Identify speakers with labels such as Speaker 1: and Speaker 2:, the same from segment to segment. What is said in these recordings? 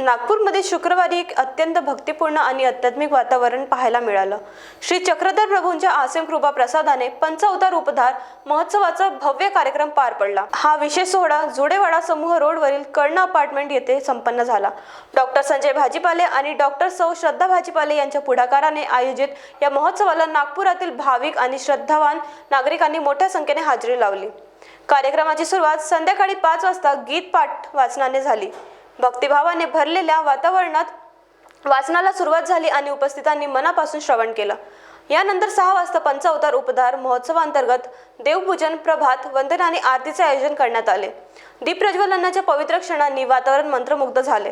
Speaker 1: नागपूरमध्ये शुक्रवारी एक अत्यंत भक्तिपूर्ण आणि आध्यात्मिक वातावरण पाहायला मिळालं। श्री चक्रधर प्रभूंच्या आसीम कृपा प्रसादाने पंचावतार उपधार महोत्सवाचा भव्य कार्यक्रम पार पडला। हा विशेष सोहळा जोडेवाडा समूह रोडवरील कर्ण अपार्टमेंट येथे संपन्न झाला। डॉक्टर संजय भाजीपाले आणि डॉक्टर सौ श्रद्धा भाजीपाले यांच्या पुढाकाराने आयोजित या महोत्सवाला नागपुरातील भाविक आणि श्रद्धावान नागरिकांनी मोठ्या संख्येने हजेरी लावली। कार्यक्रमाची सुरुवात संध्याकाळी 5 वाजता गीत पाठ वाचनाने झाली। भक्तिभावाने भरलेल्या वातावरणात वाचनाला सुरुवात झाली आणि उपस्थितांनी मनापासून श्रवण केलं। यानंतर 6 वाजता पंचावतार उपधार महोत्सवांतर्गत देवपूजन, प्रभात वंदन आणि आरतीचे आयोजन करण्यात आले। दीप प्रज्वलनाच्या पवित्र क्षणांनी वातावरण मंत्रमुग्ध झाले।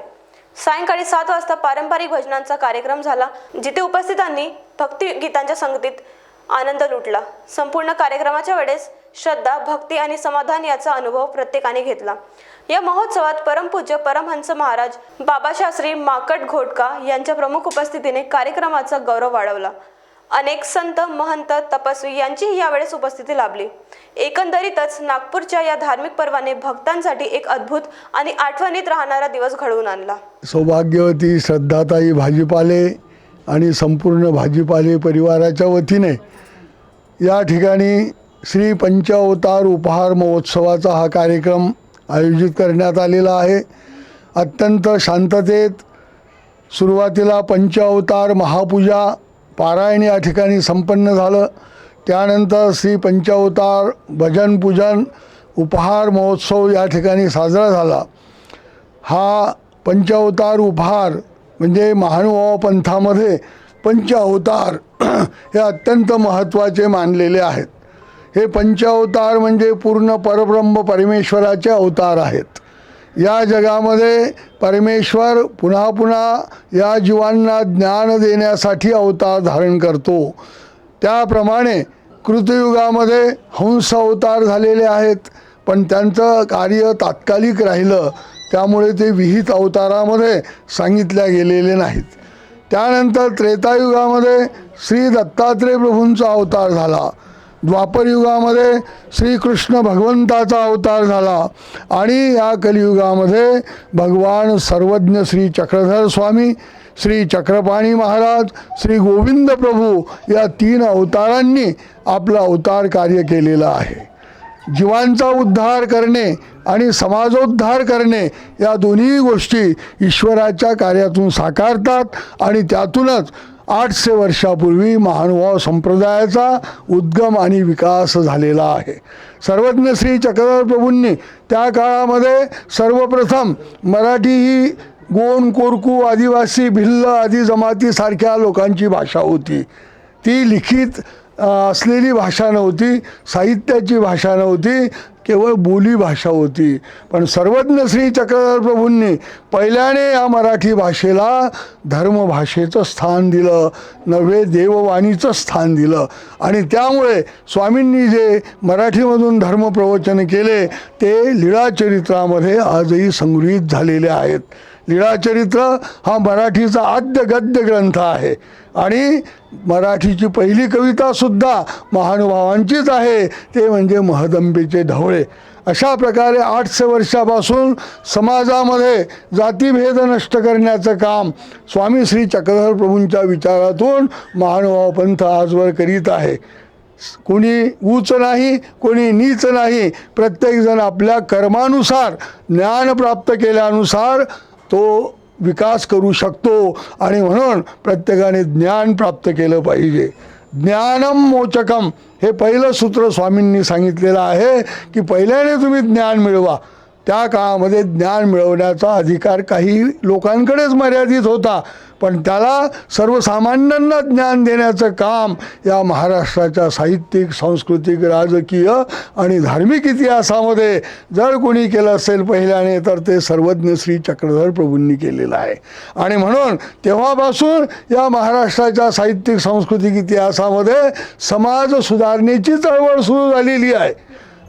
Speaker 1: सायंकाळी 7 वाजता पारंपरिक भजनांचा कार्यक्रम झाला, जिथे उपस्थितांनी भक्ती गीतांच्या संगतीत आनंद लुटला। संपूर्ण कार्यक्रमाच्या वेळेस श्रद्धा, भक्ती आणि समाधान याचा अनुभव प्रत्येकाने घेतला। या महोत्सवात परमपूज्य परमहंस महाराज बाबाशास्त्री माकट घोटका यांच्या प्रमुख उपस्थितीने कार्यक्रमाचा गौरव वाढवला। अनेक संत, महंत, तपस्वी यांचीही यावेळेस उपस्थिती लाभली। एकंदरीतच नागपूरच्या या धार्मिक पर्वाने भक्तांसाठी एक अद्भुत आणि आठवणीत राहणारा दिवस घडवून आणला।
Speaker 2: सौभाग्यवती श्रद्धाताई भाजीपाले आणि संपूर्ण भाजीपाले परिवाराच्या वतीने या ठिकाणी श्री पंचावतार उपहार महोत्सवाचा हा कार्यक्रम आयोजित करण्यात आलेला आहे। अत्यंत शांततेत सुरुवातीला पंचावतार महापूजा पारायण या ठिकाणी संपन्न झालं। त्यानंतर श्री पंचावतार भजन पूजन उपहार महोत्सव या ठिकाणी साजरा झाला। हा पंचावतार उपहार म्हणजे महानुभाव पंथामध्ये पंचावतार हे अत्यंत महत्त्वाचे मानलेले आहेत। हे पंचावतार म्हणजे पूर्ण परब्रह्म परमेश्वराचे अवतार आहेत। या जगामध्ये परमेश्वर पुन्हा पुन्हा या जीवांना ज्ञान देण्यासाठी अवतार धारण करतो। त्याप्रमाणे कृतयुगामध्ये हंस अवतार झालेले आहेत, पण त्यांचं कार्य तात्कालिक राहिलं, त्यामुळे ते विहित अवतारामध्ये सांगितल्या गेलेले नाहीत। त्यानंतर त्रेतायुगामध्ये श्री दत्तात्रय प्रभूंचा अवतार झाला। द्वापरयुगामध्ये श्रीकृष्ण भगवंताचा अवतार झाला आणि या कलियुगामध्ये भगवान सर्वज्ञ श्री चक्रधर स्वामी, श्री चक्रपाणी महाराज, श्री गोविंद प्रभू या 3 अवतारांनी आपलं अवतार कार्य केलेलं आहे। जीवांचा उद्धार करणे आणि समाजोद्धार करणे या दोन्ही गोष्टी ईश्वराच्या कार्यातून साकारतात आणि त्यातूनच 800 वर्षापूर्वी महानुभाव संप्रदायाचा उद्गम आणि विकास झालेला आहे। सर्वज्ञ श्री चक्रधर प्रभूंनी त्या काळामध्ये सर्वप्रथम मराठी ही गोंड, कोरकू, आदिवासी, भिल्ल आदी जमातीसारख्या लोकांची भाषा होती। ती लिखित असलेली भाषा नव्हती, साहित्याची भाषा नव्हती, केवळ बोली भाषा होती। पण सर्वज्ञ श्री चक्रधर प्रभूंनी पहिल्याने या मराठी भाषेला धर्मभाषेचं स्थान दिलं, नव्हे देववाणीचं स्थान दिलं। आणि त्यामुळे स्वामींनी जे मराठीमधून धर्मप्रवचन केले ते लीळाचरित्रामध्ये आजही संगृहीत झालेले आहेत। लीळाचरित्र हा मराठीचा आद्य गद्य ग्रंथ आहे आणि मराठीची पहिली कवितासुद्धा महानुभावांचीच आहे, ते म्हणजे महदंबीचे ढवळे। अशा प्रकारे 800 वर्षापासून समाजामध्ये जातीभेद नष्ट करण्याचं काम स्वामी श्री चक्रधर प्रभूंच्या विचारातून महानुभाव पंथ आजवर करीत आहे। कोणी उच्च नाही, कोणी नीच नाही, प्रत्येकजण आपल्या कर्मानुसार, ज्ञान प्राप्त केल्यानुसार तो विकास करू शकतो आणि म्हणून प्रत्येकाने ज्ञान प्राप्त केलं पाहिजे। ज्ञानम मोचकम हे पहिलं सूत्र स्वामींनी सांगितलेलं आहे की पहिल्याने तुम्ही ज्ञान मिळवा। त्या काळामध्ये ज्ञान मिळवण्याचा अधिकार काही लोकांकडेच मर्यादित होता, पण त्याला सर्वसामान्यांना ज्ञान देण्याचं काम या महाराष्ट्राच्या साहित्यिक, सांस्कृतिक, राजकीय आणि धार्मिक इतिहासामध्ये जर कोणी केलं असेल पहिल्याने तर ते सर्वज्ञ श्री चक्रधर प्रभूंनी केलेलं आहे। आणि म्हणून तेव्हापासून या महाराष्ट्राच्या साहित्यिक, सांस्कृतिक इतिहासामध्ये समाज सुधारणेची चळवळ सुरू झालेली आहे।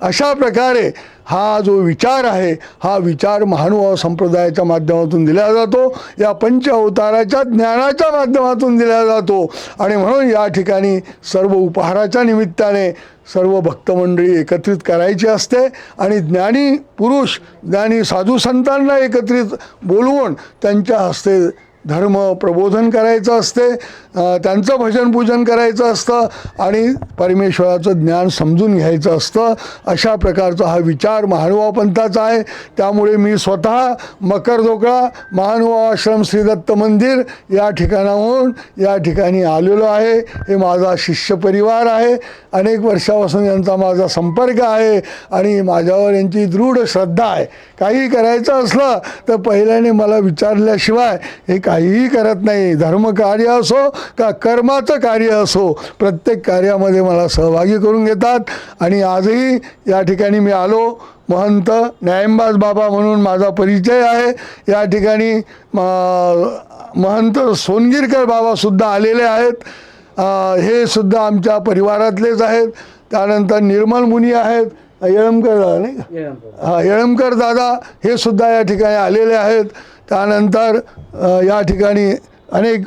Speaker 2: अशा प्रकारे हा जो विचार आहे हा विचार महानुभाव संप्रदायाच्या माध्यमातून दिला जातो, या पंचअवताराच्या ज्ञानाच्या माध्यमातून दिला जातो. आणि म्हणून या ठिकाणी सर्व उपहाराच्या निमित्ताने सर्व भक्तमंडळी एकत्रित करायची असते आणि ज्ञानी पुरुष ज्ञानी साधू संतांना एकत्रित बोलवून त्यांच्या हस्ते धर्म प्रबोधन करायचं असते, त्यांचं भजन पूजन करायचं असतं आणि परमेश्वराचं ज्ञान समजून घ्यायचं असतं. अशा प्रकारचा हा विचार महानुभाव पंथाचा आहे. त्यामुळे मी स्वतः मकरधोकळा महानुभाव आश्रम श्री दत्त मंदिर या ठिकाणाहून या ठिकाणी आलेलो आहे. हे माझा शिष्य परिवार आहे. अनेक वर्षापासून यांचा माझा संपर्क आहे आणि माझ्यावर यांची दृढ श्रद्धा आहे. काही करायचं असलं तर पहिल्याने मला विचारल्याशिवाय हे काहीही करत नाही. धर्मकार्य असो का कर्माचं कार्य असो, प्रत्येक कार्यामध्ये मला सहभागी करून घेतात. आणि आजही या ठिकाणी मी आलो. महंत न्यायंबाज बाबा म्हणून माझा परिचय आहे. या ठिकाणी महंत सोनगिरकर बाबासुद्धा आलेले आहेत. हे सुद्धा आमच्या परिवारातलेच आहेत. त्यानंतर निर्मल मुनी आहेत, येळमकर दादा नाही का, येळमकर दादा हे सुद्धा या ठिकाणी आलेले आहेत. त्यानंतर या ठिकाणी अनेक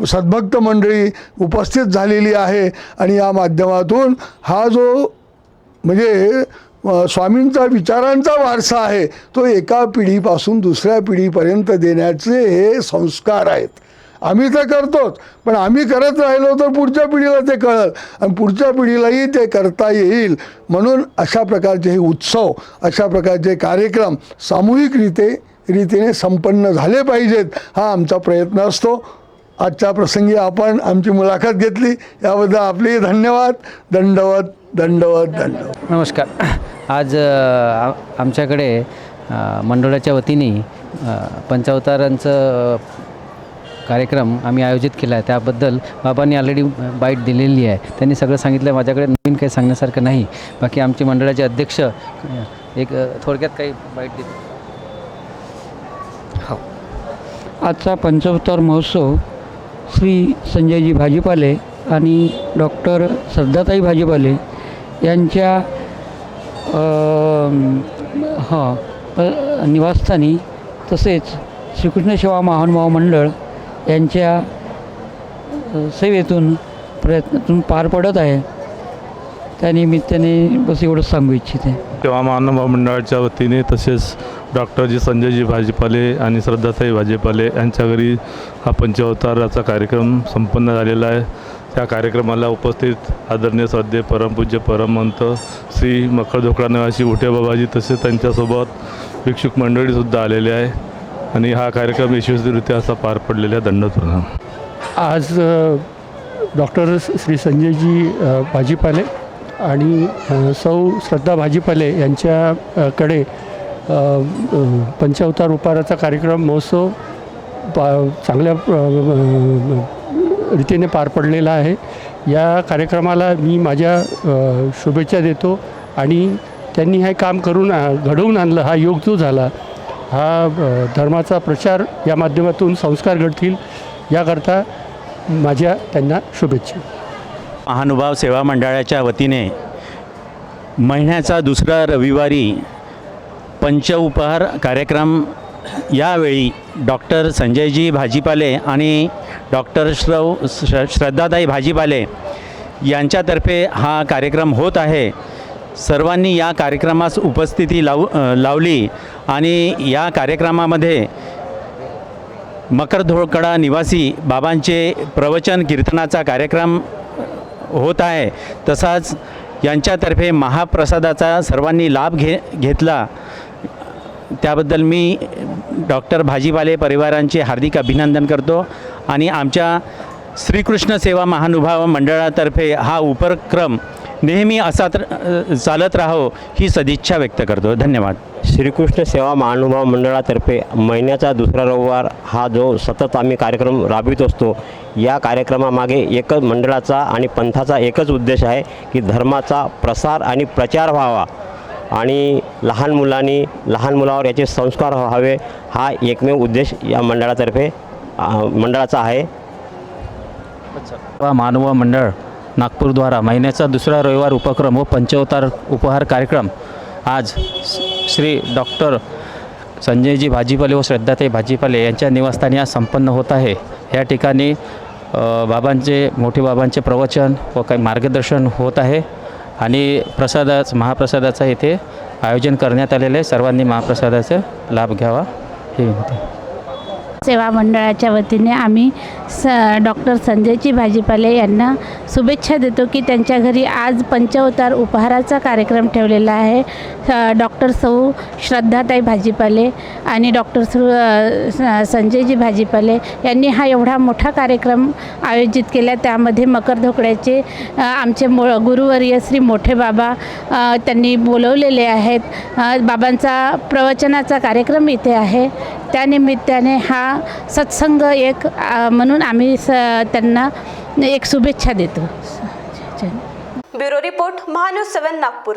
Speaker 2: सद्भक्त मंडळी उपस्थित झालेली आहे. आणि या माध्यमातून हा जो म्हणजे स्वामींचा विचारांचा वारसा आहे तो एका पिढीपासून दुसऱ्या पिढीपर्यंत देण्याचे हे संस्कार आहेत. आम्ही तर करतोच, पण आम्ही करत राहिलो तर पुढच्या पिढीला ते कळेल आणि पुढच्या पिढीलाही ते करता येईल. म्हणून अशा प्रकारचे हे उत्सव, अशा प्रकारचे कार्यक्रम सामूहिक रीतीने संपन्न झाले पाहिजेत, हा आमचा प्रयत्न असतो. आजच्या प्रसंगी आपण आमची मुलाखत घेतली याबद्दल आपले धन्यवाद. दंडवत दंडवत दंडवत.
Speaker 3: नमस्कार. आज आमच्याकडे मंडळाच्या वतीने पंचावतारांचं कार्यक्रम आम्ही आयोजित केला आहे. त्याबद्दल बाबांनी ऑलरेडी बाईट दिलेली आहे. त्यांनी सगळं सांगितलं. माझ्याकडे नवीन काही सांगण्यासारखं नाही. बाकी आमचे मंडळाचे अध्यक्ष एक थोडक्यात काही बाईट देतील.
Speaker 4: हो, आजचा पंचावतार महोत्सव श्री संजयजी भाजीपाले आणि डॉक्टर श्रद्धाताई भाजीपाले यांच्या निवासस्थानी तसेच श्रीकृष्ण सेवा महानुभाव मंडळ यांच्या सेवेतून प्रयत्नातून पार पडत आहे. त्यानिमित्ताने बस एवढंच सांगू इच्छिते.
Speaker 5: सेवा महानुभाव मंडळाच्या वतीने तसेच डॉक्टरजी संजयजी भाजीपाले आणि श्रद्धाताई भाजीपाले यांच्या घरी हा पंचावताराचा कार्यक्रम संपन्न झालेला आहे. त्या कार्यक्रमाला उपस्थित आदरणीय श्रद्धेय परमपूज्य परमहंत श्री मकरधोकळा निवासी उठे बाबाजी तसेच त्यांच्यासोबत भिक्षुक मंडळीसुद्धा आलेले आहे आणि हा कार्यक्रम यशस्वीरित्या असा पार पडलेला आहे. दंडवत प्रणाम.
Speaker 6: आज डॉक्टर श्री संजयजी भाजीपाले आणि सौ श्रद्धा भाजीपाले यांच्याकडे पंचावतार उपहाराचा कार्यक्रम महोत्सव चांगल्या रीतीने पार पडलेला आहे. या कार्यक्रमाला मी माझ्या शुभेच्छा देतो आणि त्यांनी हे काम करून घडवून आणलं. हा योग जो झाला हा धर्माचा प्रचार या माध्यमातून संस्कार घडतील याकरता माझ्या त्यांना शुभेच्छा.
Speaker 7: महानुभाव सेवा मंडळाच्या वतीने महिन्याचा दुसरा रविवारी पंचउपहार कार्यक्रम यावेळी डॉक्टर संजयजी भाजीपाले आणि डॉक्टर श्रद्धाताई भाजीपाले यांच्यातर्फे हा कार्यक्रम होत आहे. सर्वांनी या कार्यक्रमास उपस्थिती लावली आणि या कार्यक्रमामध्ये मकरधोकळा निवासी बाबांचे प्रवचन कीर्तनाचा कार्यक्रम होत आहे. तसाच यांच्यातर्फे महाप्रसादाचा सर्वांनी लाभ घेतला. त्याबद्दल मी डॉक्टर भाजीपाले परिवारांचे हार्दिक अभिनंदन करतो आणि आमच्या श्रीकृष्ण सेवा महानुभाव मंडळातर्फे हा उपक्रम नेहमी असा चालत राहो ही सदिच्छा व्यक्त करतो. धन्यवाद.
Speaker 8: श्रीकृष्ण सेवा महानुभाव मंडळातर्फे महिन्याचा दुसरा रविवार हा जो सतत आम्ही कार्यक्रम राबवित असतो, या कार्यक्रमामागे एकच मंडळाचा आणि पंथाचा एकच उद्देश आहे की धर्माचा प्रसार आणि प्रचार व्हावा आणि लहान मुलावर याचे संस्कार व्हावे, हा एकमेव उद्देश या मंडळाचा आहे.
Speaker 3: महानुभाव मंडळ
Speaker 7: नागपूरद्वारा महिन्याचा दुसरा रविवार उपक्रम व पंचअवतार उपहार कार्यक्रम आज श्री डॉक्टर संजयजी भाजीपाले व श्रद्धाताई भाजीपाले यांच्या निवासस्थानी आज संपन्न होत आहे. या ठिकाणी मोठे बाबांचे प्रवचन व काही मार्गदर्शन होत आहे आणि महाप्रसादाचा इथे आयोजन करण्यात आलेलं आहे. सर्वांनी महाप्रसादाचा लाभ घ्यावा ही विनंती.
Speaker 9: सेवा मंडळाच्या वतीने आम्ही डॉक्टर संजयजी भाजीपाले यांना शुभेच्छा देतो की त्यांच्या घरी आज पंचअवतार उपहाराचा कार्यक्रम ठेवलेला आहे. डॉक्टर सौ श्रद्धाताई भाजीपाले आणि डॉक्टर संजयजी भाजीपाले यांनी हा एवढा मोठा कार्यक्रम आयोजित केला. त्यामध्ये मकर धोकड्याचे आमचे गुरुवर्य श्री मोठे बाबा त्यांनी बोलवलेले आहेत. बाबांचा प्रवचनाचा कार्यक्रम इथे आहे. त्यानिमित्ताने हा सत्संग एक म्हणून आम्ही त्यांना एक शुभेच्छा देतो.
Speaker 1: Bureau report Mahanews 7 Nagpur.